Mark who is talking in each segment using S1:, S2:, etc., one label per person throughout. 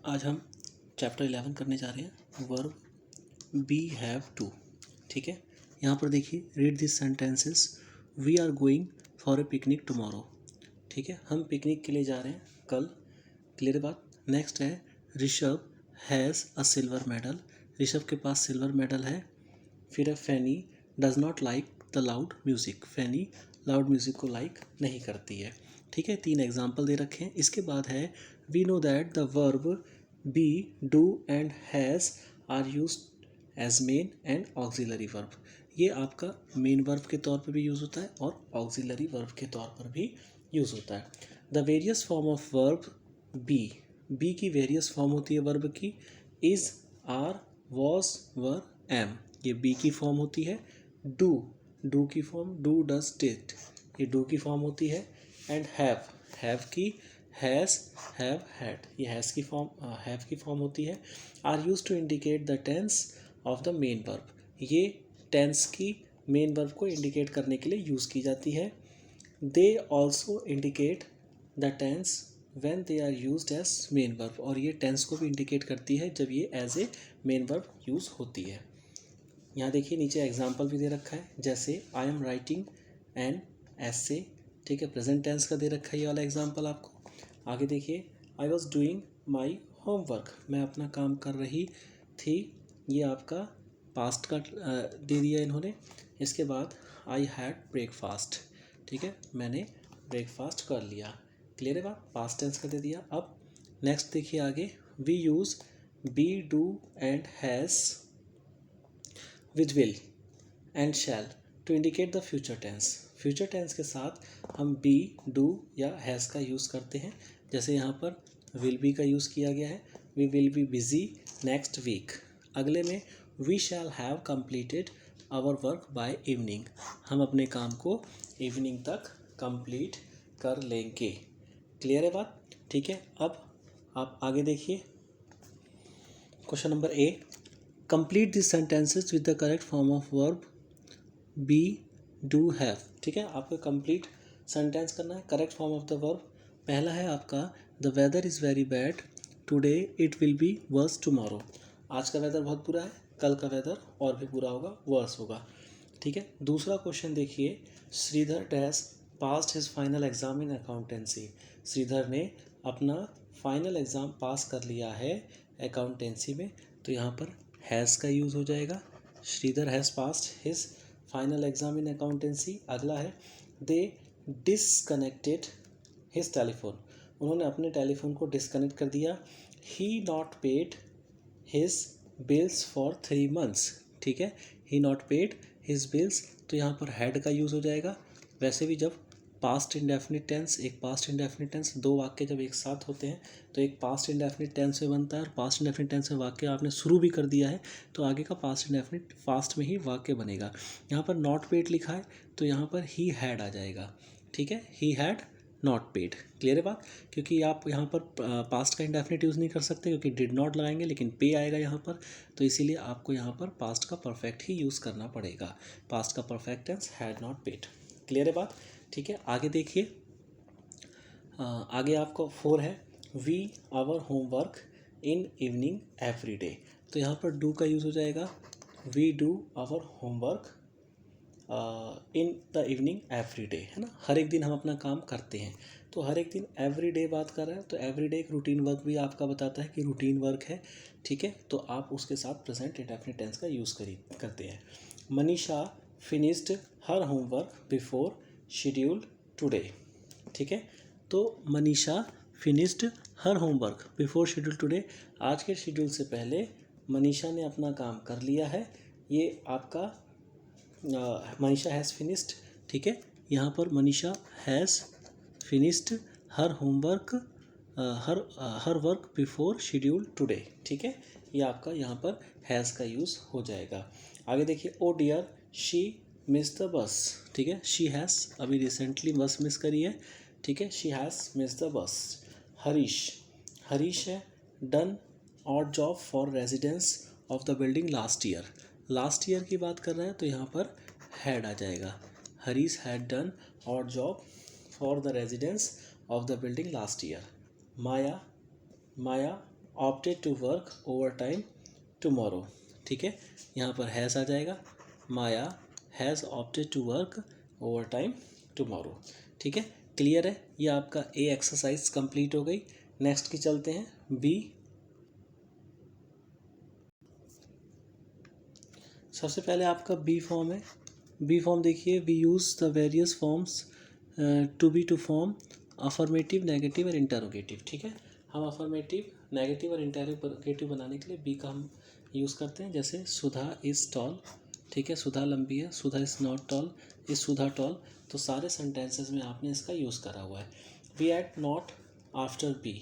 S1: आज हम चैप्टर 11 करने जा रहे हैं वर्ब बी हैव टू। ठीक है, यहाँ पर देखिए, read this sentences. We are going for a picnic tomorrow. ठीक है, हम पिकनिक के लिए जा रहे हैं कल। क्लियर बात। नेक्स्ट है Rishabh has a silver medal. Rishabh के पास सिल्वर मेडल है। फिर है Fanny does not like the loud music. Fanny loud music को लाइक नहीं करती है। ठीक है, 3 एग्जाम्पल दे रखे हैं। इसके बाद है we know that the verb be do and has are used as main and auxiliary verb. ये आपका मेन वर्ब के तौर पर भी यूज़ होता है और ऑक्सिलरी वर्ब के तौर पर भी यूज़ होता है। The various form of verb be की वेरियस फॉर्म होती है वर्ब की is, are, was, were, am. ये बी की फॉर्म होती है। डू की फॉर्म डू, डज, डिड, ये डू की फॉर्म होती है। एंड हैव की हैज़, हैव, हैड, ये हैव की फॉर्म होती है। Are use to indicate the tense of the main verb, ये टेंस की मेन वर्ब को इंडिकेट करने के लिए यूज़ की जाती है। They also indicate the tense when they are used as main verb, और ये टेंस को भी इंडिकेट करती है जब ये as a main verb use होती है। यहाँ देखिए नीचे एग्जाम्पल भी दे रखा है, जैसे I am writing an essay. ठीक है, प्रेजेंट टेंस का दे रखा है ये वाला एग्जाम्पल आपको। आगे देखिए, I was doing my homework, मैं अपना काम कर रही थी, ये आपका पास्ट का दे दिया इन्होंने। इसके बाद आई हैड ब्रेकफास्ट। ठीक है, मैंने ब्रेकफास्ट कर लिया। क्लियर है बात, पास्ट टेंस का दे दिया। अब नेक्स्ट देखिए आगे, we use be, do and has with will and shall to indicate the future tense। Future tense के साथ हम बी, डू या हैज़ का यूज़ करते हैं। जैसे यहाँ पर विल बी का यूज़ किया गया है, we will be busy next week. अगले में we shall have completed our work by evening, हम अपने काम को इवनिंग तक कंप्लीट कर लेंगे। क्लियर है बात। ठीक है, अब आप आगे देखिए question number A. Complete this sentences with the correct form of verb be, do, have. ठीक है, आपको कंप्लीट सेंटेंस करना है, correct form of the verb. पहला है आपका the weather is very bad today, it will be worse tomorrow. आज का वेदर बहुत बुरा है, कल का वेदर और भी बुरा होगा, वर्स होगा। ठीक है, दूसरा क्वेश्चन देखिए, Shridhar dash passed his final exam in accountancy. Shridhar ने अपना फाइनल एग्ज़ाम पास कर लिया है अकाउंटेंसी में, तो यहाँ पर हैज़ का यूज़ हो जाएगा। Shridhar has passed his final exam in accountancy. अगला है दे डिसकनेक्टेड हिज टेलीफोन, उन्होंने अपने टेलीफोन को डिसकनेक्ट कर दिया। He not paid his bills for 3 months। ठीक है, he not paid his bills, तो यहाँ पर हैड का यूज़ हो जाएगा। वैसे भी जब पास्ट इंडेफिनिट टेंस, एक पास्ट इंडेफिनिट टेंस, दो वाक्य जब एक साथ होते हैं तो एक पास्ट इंडेफिनिट टेंस में बनता है, और पास्ट इंडेफिनिट टेंस में वाक्य आपने शुरू भी कर दिया है तो आगे का पास्ट इंडेफिनिट फास्ट में ही वाक्य बनेगा। यहाँ पर नॉट पेड लिखा है तो यहाँ पर ही हैड आ जाएगा। ठीक है, he had not paid. Clear है बात, क्योंकि आप यहाँ पर पास्ट का इंडेफिनिट यूज़ नहीं कर सकते क्योंकि डिड नॉट लगाएंगे, लेकिन पे आएगा यहाँ पर, तो इसीलिए आपको यहाँ पर पास्ट का परफेक्ट ही यूज़ करना पड़ेगा। पास्ट का perfect tense had not paid. Clear है बात। ठीक है, आगे देखिए, आगे आपको 4 है we our homework in evening every day. तो यहाँ पर डू का यूज़ हो जाएगा, we do our homework in the evening every day, है ना, हर एक दिन हम अपना काम करते हैं। तो हर एक दिन एवरी डे बात कर रहा है, तो एवरी डे एक रूटीन वर्क भी आपका बताता है कि रूटीन वर्क है। ठीक है, तो आप उसके साथ प्रेजेंट इंडेफिनिट टेंस का यूज़ करते हैं। Manisha finished her homework before schedule today. ठीक है, तो Manisha finished her homework before schedule today, आज के शेड्यूल से पहले मनीषा ने अपना काम कर लिया है। ये आपका मनीषा हैज़ फिनिश्ड। ठीक है, यहाँ पर Manisha has finished her homework her work before schedule today. ठीक है, ये आपका यहाँ पर हैज़ का यूज़ हो जाएगा। आगे देखिए, oh dear she miss the bus. ठीक है, शी हैज़ अभी रिसेंटली बस मिस करी है। ठीक है, she has miss the bus. Harish है done odd job for residence of the building last year. Last year की बात कर रहे हैं तो यहाँ पर हैड आ जाएगा। Harish had done odd job for the residence of the building last year. Maya opted to work overtime tomorrow, ठीक है, यहाँ पर हैज़ आ जाएगा, Maya has opted to work overtime tomorrow, ठीक है। क्लियर है, ये आपका ए एक्सरसाइज कंप्लीट हो गई। नेक्स्ट की चलते हैं बी। सबसे पहले आपका बी फॉर्म है। बी फॉर्म देखिए, we use the various forms to be to form affirmative, negative और इंटरोगेटिव, ठीक है। हम अफर्मेटिव, नेगेटिव और इंटरोगेटिव बनाने के लिए बी का हम यूज़ करते हैं। जैसे सुधा इज़ टॉल, ठीक है, सुधा लंबी है, Sudha is not tall, is Sudha tall, तो सारे सेंटेंसेस में आपने इसका यूज़ करा हुआ है। We add not after be,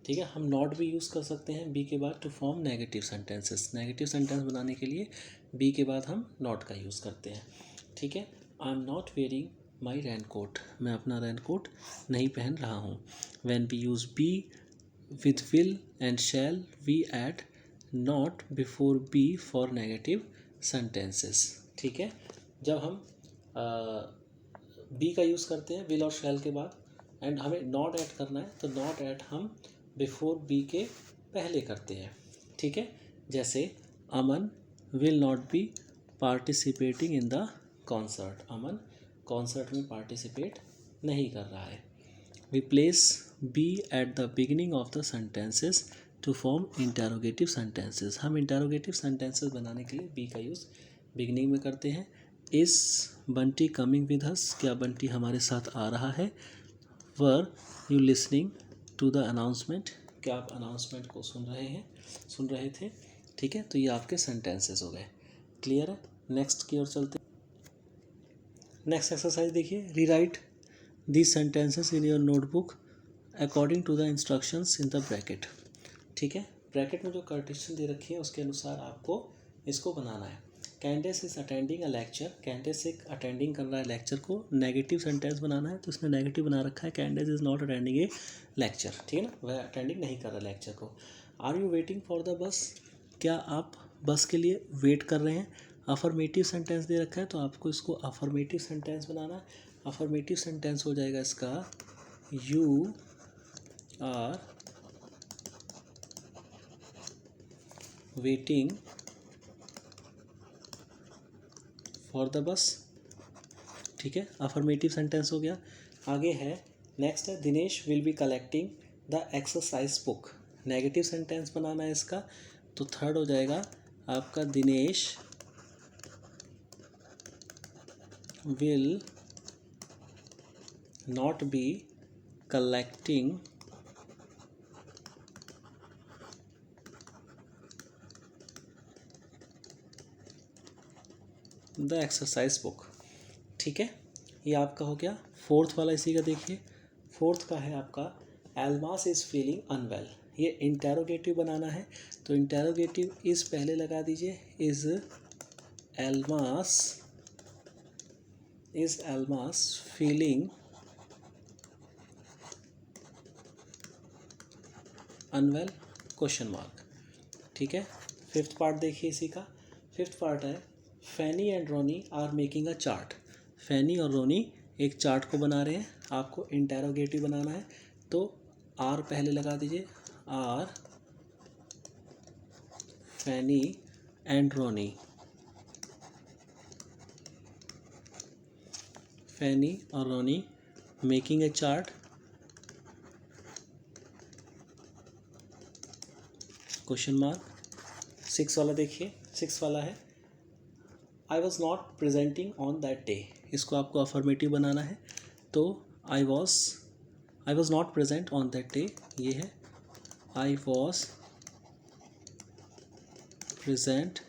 S1: ठीक है, हम नॉट भी यूज़ कर सकते हैं बी के बाद to form negative sentences. Negative sentence बनाने के लिए बी के बाद हम नॉट का यूज़ करते हैं, ठीक है। I am not wearing my raincoat, मैं अपना रेनकोट नहीं पहन रहा हूँ। When we use be with will and shall we add not before be for negative sentences, ठीक है। जब हम बी का यूज़ करते हैं विल और शैल के बाद एंड हमें नॉट ऐड करना है, तो नॉट ऐड हम बिफोर बी के पहले करते हैं, ठीक है। जैसे Aman will not be participating in the concert, Aman concert में पार्टिसिपेट नहीं कर रहा है। We place be at the beginning of the sentences to form interrogative sentences, हम इंटरोगेटिव सेंटेंसेस बनाने के लिए बी का यूज़ बिगिनिंग में करते हैं। Is Bunty coming with us, क्या बंटी हमारे साथ आ रहा है। Were you listening to the announcement, क्या आप अनाउंसमेंट को सुन रहे थे, ठीक है। तो ये आपके सेंटेंसेस हो गए। क्लियर है, नेक्स्ट की ओर चलते हैं। नेक्स्ट एक्सरसाइज देखिए, rewrite these sentences in your notebook according to the instructions in the bracket, ठीक है। ब्रैकेट में जो कंडीशन दे रखी है उसके अनुसार आपको इसको बनाना है। Candace is attending a lecture, Candace एक अटेंडिंग कर रहा है लेक्चर को, नेगेटिव सेंटेंस बनाना है तो इसने नेगेटिव बना रखा है, Candace is not attending A lecture, ठीक है ना, वह अटेंडिंग नहीं कर रहा लेक्चर को। Are you waiting for the bus, क्या आप बस के लिए वेट कर रहे हैं। अफर्मेटिव सेंटेंस दे रखा है तो आपको इसको अफर्मेटिव सेंटेंस बनाना है। अफर्मेटिव सेंटेंस हो जाएगा इसका you are waiting for the bus, ठीक है, अफर्मेटिव सेंटेंस हो गया। आगे है नेक्स्ट है Dinesh will be collecting the exercise book, negative sentence बनाना है इसका, तो थर्ड हो जाएगा आपका Dinesh will not be collecting the exercise book, ठीक है। ये आपका हो गया। फोर्थ वाला इसी का देखिए, फोर्थ का है आपका एल्मास इज़ फीलिंग अनवेल, ये इंटेरोगेटिव बनाना है तो इंटेरोगेटिव इज़ पहले लगा दीजिए, is Almas feeling unwell question mark, ठीक है। फिफ्थ पार्ट देखिए इसी का, फिफ्थ पार्ट है Fanny and Ronnie are making a chart, Fanny और रोनी एक चार्ट को बना रहे हैं, आपको इंटेरोगेटिव बनाना है तो आर पहले लगा दीजिए, are Fanny and Ronnie, Fanny और Ronnie making a chart, question mark. Six वाला देखिए, सिक्स वाला है I was not presenting on that day, इसको आपको अफर्मेटिव बनाना है तो I was not present on that day, ये है I was present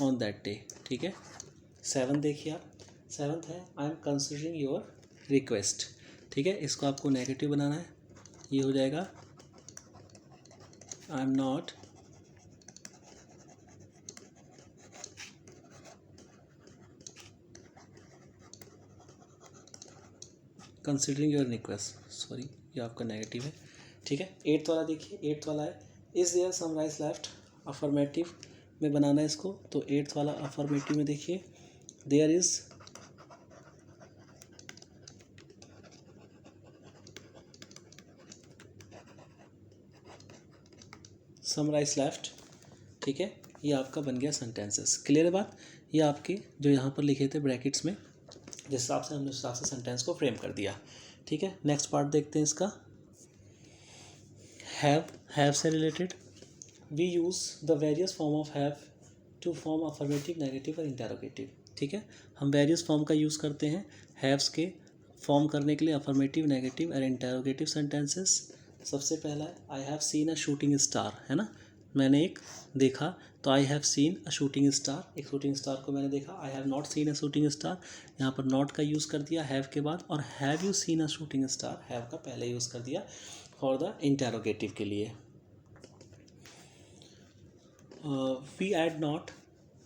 S1: on that day, ठीक है। सेवन देखिए आप, सेवन्थ है I am considering your request, ठीक है, इसको आपको नेगेटिव बनाना है, ये हो जाएगा आई am not considering your request, sorry ये आपका नेगेटिव है, ठीक है। एट्थ वाला देखिए, एट्थ वाला है is there some rice left, affirmative में बनाना है इसको, तो एट्थ वाला अफर्मेटिव में देखिए देयर इज़ समराइज लेफ्ट, ठीक है, ये आपका बन गया सेंटेंसेस। क्लियर है बात? ये आपके जो यहाँ पर लिखे थे ब्रैकेट्स में, जिस हिसाब से हमने उस हिसाब से सेंटेंस को फ्रेम कर दिया, ठीक है। नेक्स्ट पार्ट देखते हैं इसका। हैव से related, we use the various form of have to form affirmative, negative और इंटेरोगेटिव, ठीक है। हम वेरियस फॉर्म का यूज़ करते हैं हैव्स के फॉर्म करने के लिए, अफर्मेटिव, नेगेटिव और इंटेरोगेटिव सेंटेंसेस। सबसे पहला है I have seen a shooting star, है ना, मैंने एक देखा, तो I have seen a shooting star, एक शूटिंग स्टार को मैंने देखा। I have not seen a shooting star, यहाँ पर नॉट का यूज़ कर दिया हैव के बाद, और have you seen a shooting star, have का पहले यूज़ कर दिया फॉर द इंटेरोगेटिव के लिए। We add not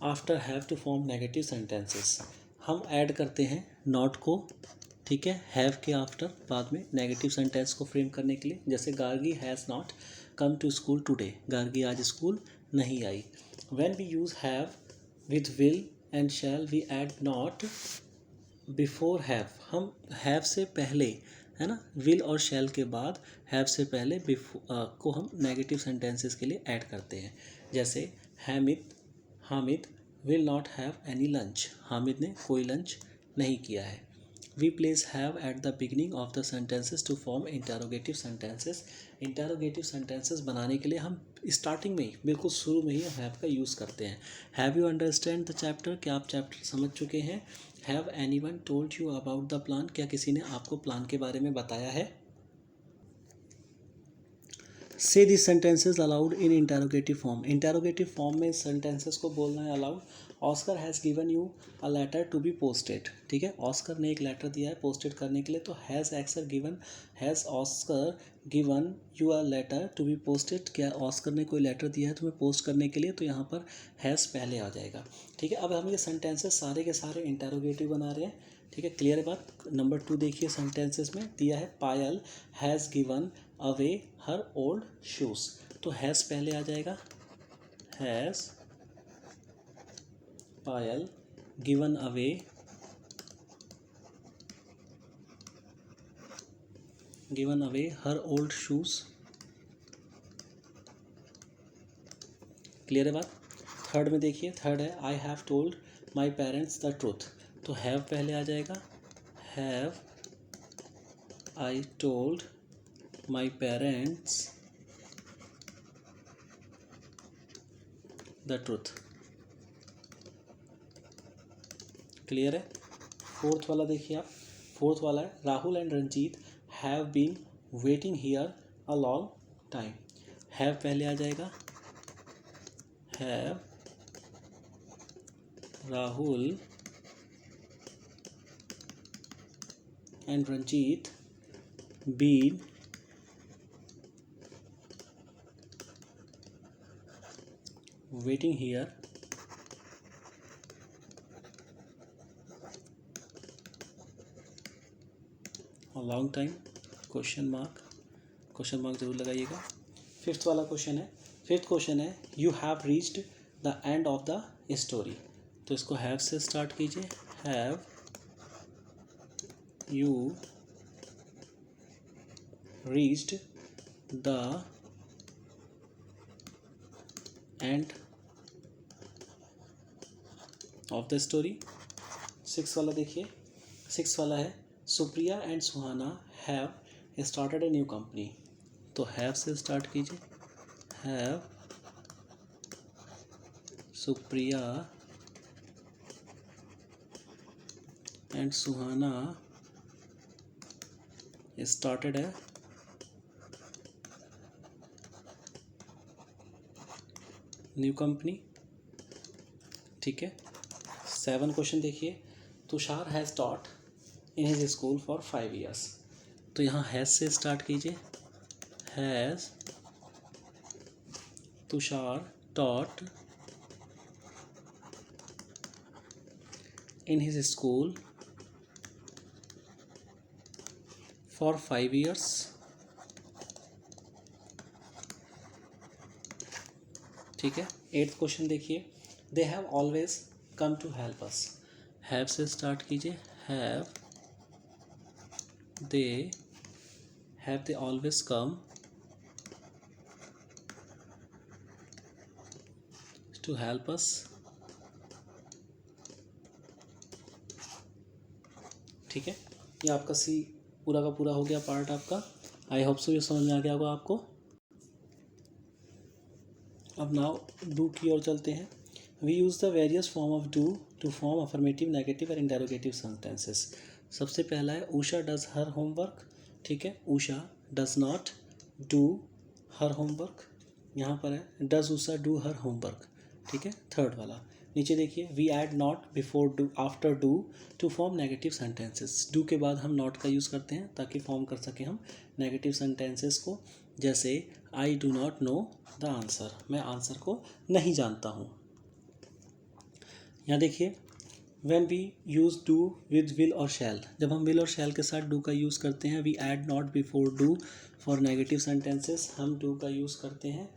S1: after have to form negative sentences, हम ऐड करते हैं नॉट को, ठीक है, हैव के आफ्टर बाद में नेगेटिव सेंटेंस को फ्रेम करने के लिए। जैसे Gargi has not come to school today, Gargi आज स्कूल नहीं आई। When we use have with will and shall, we add not before have, हम हैव से पहले, है ना, विल और शैल के बाद हैव से पहले को हम नेगेटिव सेंटेंसेस के लिए ऐड करते हैं। जैसे Hamid will not have any lunch, Hamid ने कोई लंच नहीं किया है। We place have at the beginning of the sentences to form interrogative sentences, interrogative sentences बनाने के लिए हम स्टार्टिंग में ही, बिल्कुल शुरू में ही हैव का यूज़ करते हैं। Have you understand the chapter, क्या आप चैप्टर समझ चुके हैं? Have anyone told you about the plan, क्या किसी ने आपको प्लान के बारे में बताया है? Say this sentences aloud in interrogative form, interrogative form में सेंटेंसेस को बोलना है aloud. Oscar has given you a letter to be posted, ठीक है, ऑस्कर ने एक लेटर दिया है पोस्टेड करने के लिए, तो has Oscar given you a letter to be posted, क्या ऑस्कर ने कोई लेटर दिया है तुम्हें पोस्ट करने के लिए, तो यहाँ पर हैज़ पहले आ जाएगा, ठीक है। अब हम ये सेंटेंसेस सारे के सारे इंटेरोगेटिव बना रहे हैं, ठीक है। क्लियर है बात? नंबर 2 देखिए, सेंटेंसेस में दिया है Payal has given away her old shoes, तो हैज़ पहले आ जाएगा, has Payal given away her old shoes. Clear है बात? थर्ड में देखिए, थर्ड है I have told my parents the truth, तो हैव पहले आ जाएगा, have I told my parents the truth. Clear है? फोर्थ वाला देखिए आप, फोर्थ वाला है Rahul and Ranjit have been waiting here a long time, have पहले आ जाएगा, have Rahul and Ranjit been waiting here long time, question mark जरूर लगाइएगा। फिफ्थ क्वेश्चन है you have reached the end of the story, तो इसको हैव से स्टार्ट कीजिए, have you reached the end of the story. Six वाला देखिए, सिक्स वाला है Supriya and Suhana have started a new company, तो हैव से स्टार्ट कीजिए, have Supriya and Suhana started a new company, ठीक है। 7 क्वेश्चन देखिए, Tushar has taught in his school for 5 years, तो यहाँ हैज़ से स्टार्ट कीजिए, has Tushar taught in his school for 5 years, ठीक है। 8th क्वेश्चन देखिए, they have always come to help us, have से स्टार्ट कीजिए, have they always come to help us, ठीक है। ये आपका सी पूरा का पूरा हो गया पार्ट आपका। आई होप सो ये समझ में आ गया होगा आपको। अब नाउ डू की ओर चलते हैं। We use the various form of do to form affirmative, negative और इंटेरोगेटिव सेंटेंसेस। सबसे पहला है उषा डज हर होमवर्क, ठीक है। Usha does not do her homework, यहाँ पर है does Usha do her homework, ठीक है। थर्ड वाला नीचे देखिए, we add not before do after do to form negative sentences. Do के बाद हम नॉट का यूज़ करते हैं ताकि फॉर्म कर सकें हम नेगेटिव सेंटेंसेस को। जैसे I do not know the answer, मैं आंसर को नहीं जानता हूँ। यहाँ देखिए, when we use do with will और शैल, जब हम विल और शैल के साथ डू का यूज़ करते हैं, we add not before do for negative sentences. हम डू का यूज़ करते हैं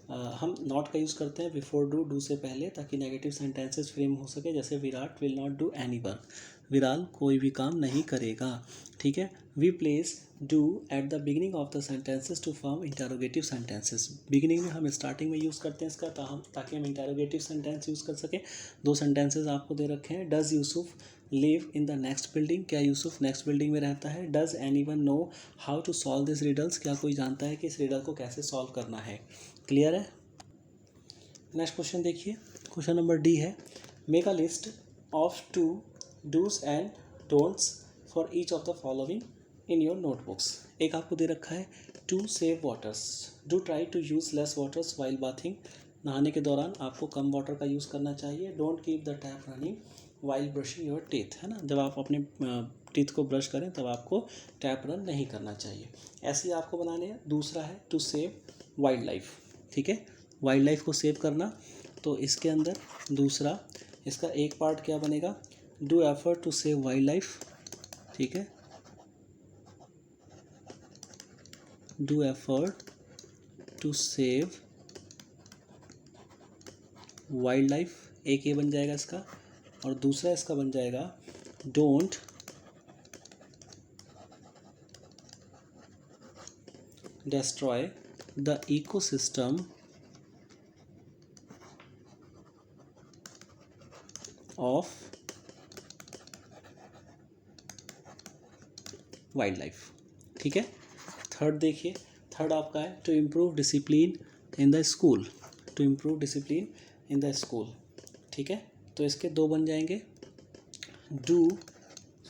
S1: हम नॉट का यूज़ करते हैं बिफोर डू, डू से पहले, ताकि नेगेटिव सेंटेंसेस फ्रेम हो सके। जैसे Virat will not do any work, विराल कोई भी काम नहीं करेगा, ठीक है। We place do at the beginning of the sentences to form interrogative sentences. Beginning में हम स्टार्टिंग में यूज़ करते हैं इसका ताकि हम इंटेरोगेटिव सेंटेंस यूज़ कर सकें। दो सेंटेंसेस आपको दे रखे हैं। Does Yusuf live in the next building, क्या यूसुफ नेक्स्ट बिल्डिंग में रहता है। Does anyone know how to solve this riddles, क्या कोई जानता है कि इस रिडल को कैसे सॉल्व करना है। क्लियर है। नेक्स्ट क्वेश्चन देखिए, क्वेश्चन नंबर डी है, make a list of to dos and don'ts for each of the following in your notebooks. एक आपको दे रखा है to save waters, do try to use less waters while bathing, नहाने के दौरान आपको कम वाटर का यूज़ करना चाहिए। Don't keep the tap running while brushing your teeth, है ना, जब आप अपने टीथ को ब्रश करें तब आपको टैप रन नहीं करना चाहिए। ऐसे ही आपको बनाने हैं। दूसरा है टू सेव वाइल्ड लाइफ, ठीक है, वाइल्ड लाइफ को सेव करना। तो इसके अंदर दूसरा इसका एक पार्ट क्या बनेगा, do effort to save wild life, ठीक है, do effort to save wild life, एक ये बन जाएगा इसका। और दूसरा इसका बन जाएगा don't destroy the ecosystem of wild life, ठीक है। थर्ड देखिए, थर्ड आपका है to improve discipline in the school, to improve discipline in the school, ठीक है। तो इसके दो बन जाएंगे, do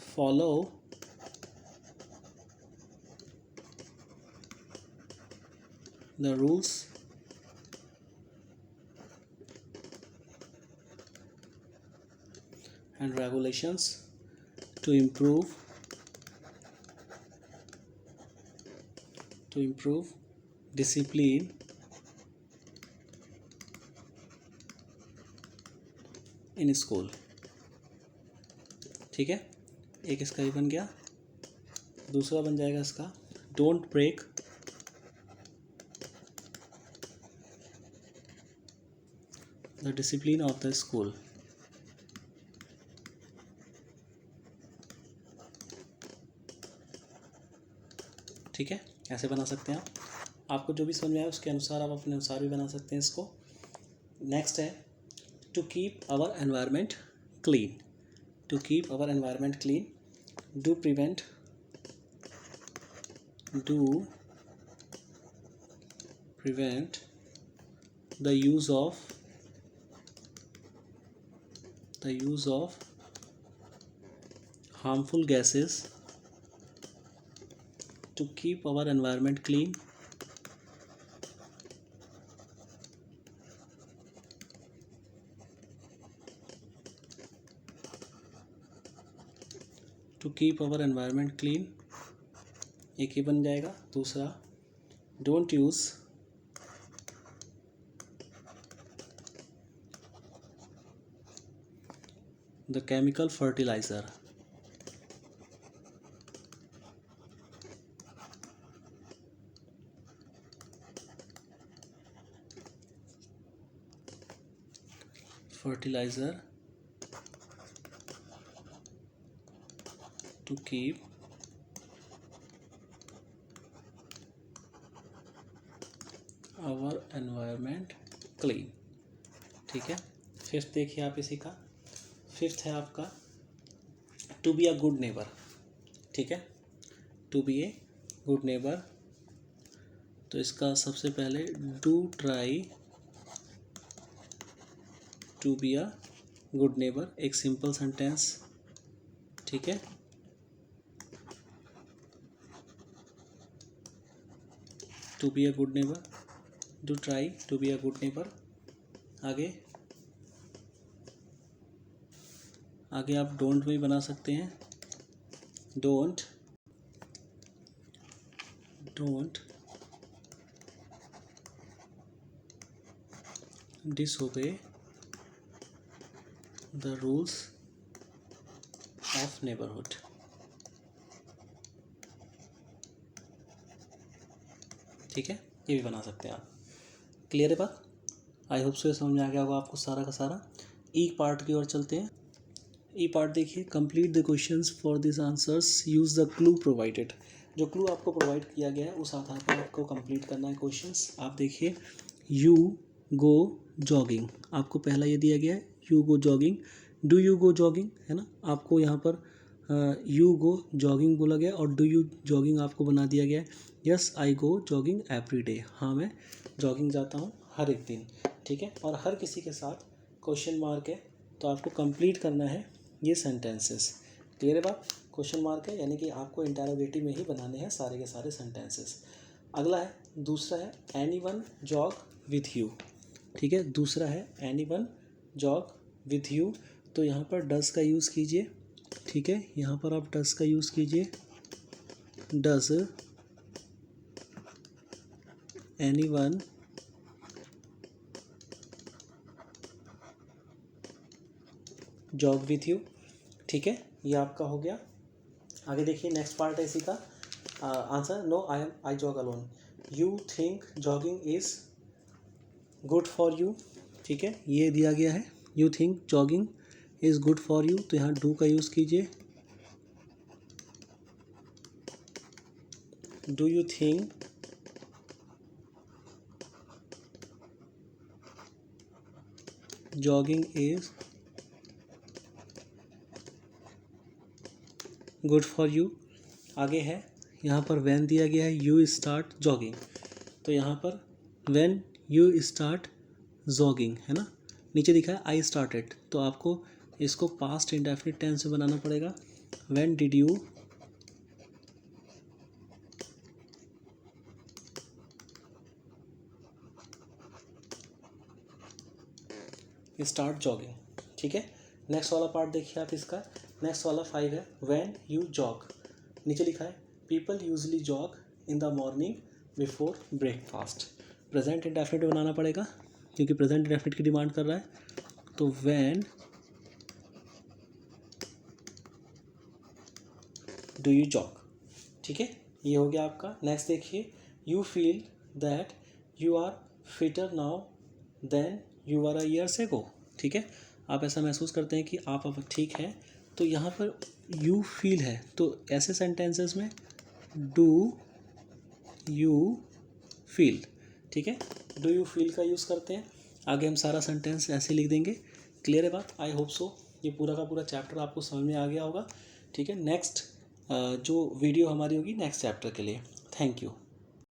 S1: follow the rules and regulations to improve discipline in school, ठीक है। एक इसका ही बन गया। दूसरा बन जाएगा इसका don't break the discipline of the school, ठीक है। ऐसे बना सकते हैं आप, आपको जो भी समझ में आए उसके अनुसार आप अपने अनुसार भी बना सकते हैं इसको। नेक्स्ट है to keep our environment clean, to keep our environment clean, do prevent the use of harmful gases to keep our environment clean, to keep our environment clean, एक ही बन जाएगा। दूसरा don't use the chemical fertiliser, to keep our environment clean, ठीक है। Fifth देखिए आप इसी का, फिफ्थ है आपका to be a good neighbour, ठीक है, to be a good neighbour. तो इसका सबसे पहले do try to be a good neighbour, एक सिंपल सेंटेंस, ठीक है। To be a good neighbour, do try to be a good neighbour. आगे आगे आप डोंट भी बना सकते हैं, don't disobey the rules of neighborhood, ठीक है, ये भी बना सकते हैं आप। क्लियर है बात? आई होप सो ये समझ में आ गया होगा आपको सारा का सारा। ई पार्ट की ओर चलते हैं। ई पार्ट देखिए, complete the questions for this answers, use the clue provided. जो क्लू आपको प्रोवाइड किया गया है उस आधार पर आपको कंप्लीट करना है क्वेश्चंस। आप देखिए, यू गो जॉगिंग, आपको पहला ये दिया गया है, you go jogging. Do you go jogging, है ना, आपको यहाँ पर यू गो जॉगिंग बोला गया और डू यू जॉगिंग आपको बना दिया गया है। Yes I go jogging every day, हाँ मैं जॉगिंग जाता हूँ हर एक दिन, ठीक है। और हर किसी के साथ क्वेश्चन मार्क है, तो आपको कंप्लीट करना है ये सेंटेंसेस। क्लियर है बात? क्वेश्चन मार्क है यानी कि आपको इंटरोगेटिव में ही बनाने हैं सारे के सारे सेंटेंसेस। अगला है, दूसरा है एनीवन जॉग विथ यू, ठीक है। दूसरा है एनीवन जॉग विथ यू, तो यहाँ पर डज का यूज़ कीजिए, ठीक है। यहाँ पर आप डज का यूज़ कीजिए, does anyone jog with you, ठीक है, ये आपका हो गया। आगे देखिए, नेक्स्ट पार्ट है इसी का answer, no I jog alone. You think jogging is good for you, ठीक है, ये दिया गया है, you think jogging is good for you, तो यहाँ डू का यूज़ कीजिए, do you think jogging is good for you. आगे है, यहाँ पर व्हेन दिया गया है, यू स्टार्ट जॉगिंग, तो यहाँ पर व्हेन यू स्टार्ट जॉगिंग, है ना, नीचे दिखा है आई स्टार्टेड, तो आपको इसको पास्ट इंडेफिनिट टेंस में बनाना पड़ेगा। When did you start jogging, ठीक है। नेक्स्ट वाला पार्ट देखिए आप इसका, नेक्स्ट वाला 5 है, व्हेन यू जॉग, नीचे लिखा है people usually jog in the morning before breakfast. Present indefinite बनाना पड़ेगा क्योंकि प्रेजेंट इंडेफिनिट की डिमांड कर रहा है, तो व्हेन डू यू जॉग, ठीक है, ये हो गया आपका। नेक्स्ट देखिए, you feel that you are fitter now then you are a years ago, ठीक है, आप ऐसा महसूस करते हैं कि आप अब ठीक हैं, तो यहाँ पर यू फील है, तो ऐसे सेंटेंसेस में डू यू फील, ठीक है, डू यू फील का यूज़ करते हैं। आगे हम सारा सेंटेंस ऐसे लिख देंगे। क्लियर है बात? आई होप सो ये पूरा का पूरा चैप्टर आपको समझ में आ गया होगा, ठीक है। नेक्स्ट जो वीडियो हमारी होगी नेक्स्ट चैप्टर के लिए। Thank you.